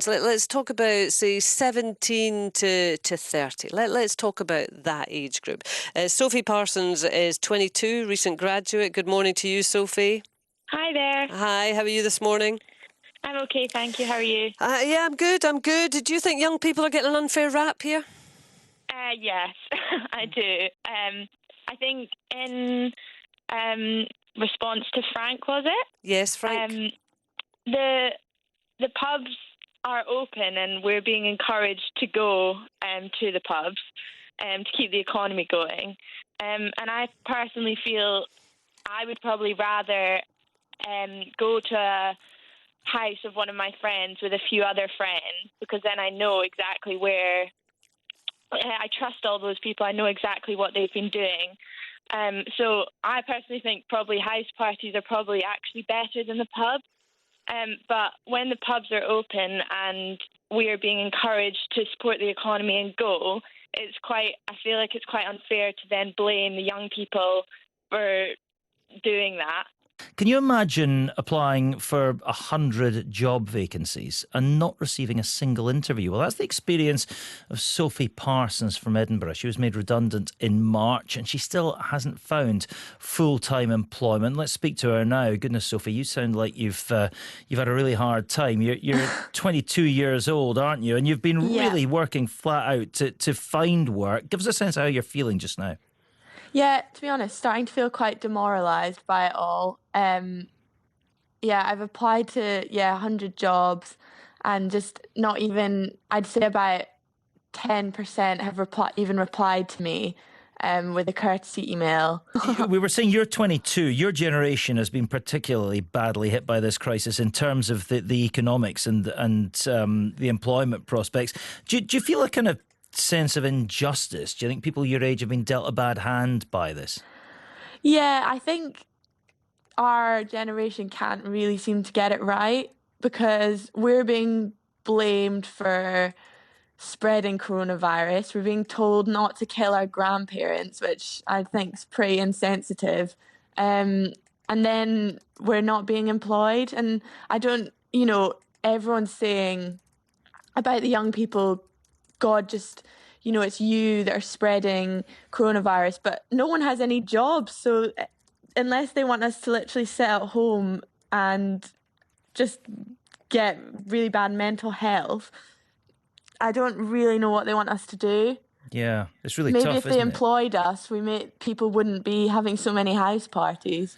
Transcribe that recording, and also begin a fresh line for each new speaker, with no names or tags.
So let's talk about, say, 17 to 30. Let's talk about that age group. Sophie Parsons is 22, recent graduate. Good morning to you, Sophie.
Hi there.
Hi, how are you this morning?
I'm okay, thank you. How are you?
Yeah, I'm good, I'm good. Do you think young people are getting an unfair rap here?
Yes, I do. I think in response to Frank, was it?
Yes, Frank.
The the pubs are open, and we're being encouraged to go to the pubs to keep the economy going. And I personally feel I would probably rather go to a house of one of my friends with a few other friends, because then I know exactly where. I trust all those people. I know exactly what they've been doing. So I personally think probably house parties are probably actually better than the pub. But when the pubs are open and we are being encouraged to support the economy and go, I feel like it's quite unfair to then blame the young people for doing that.
Can you imagine applying for 100 job vacancies and not receiving a single interview? Well, that's the experience of Sophie Parsons from Edinburgh. She was made redundant in March and she still hasn't found full-time employment. Let's speak to her now. Goodness, Sophie, you sound like you've had a really hard time. You're 22 years old, aren't you? And you've been really working flat out to find work. Give us a sense of how you're feeling just now.
Yeah, to be honest, starting to feel quite demoralised by it all. I've applied to 100 jobs, and just not even, I'd say about 10% have replied to me with a courtesy email.
We were saying you're 22. Your generation has been particularly badly hit by this crisis in terms of the economics and the employment prospects. Do you feel a kind of sense of injustice? Do you think people your age have been dealt a bad hand by this?
Yeah, I think our generation can't really seem to get it right, because we're being blamed for spreading coronavirus. We're being told not to kill our grandparents, which I think is pretty insensitive. And then we're not being employed. And everyone's saying about the young people, God, just, it's you that are spreading coronavirus, but no one has any jobs. So unless they want us to literally sit at home and just get really bad mental health, I don't really know what they want us to do.
Yeah, it's really
Maybe
tough,
if they
isn't it?
employed us, people wouldn't be having so many house parties.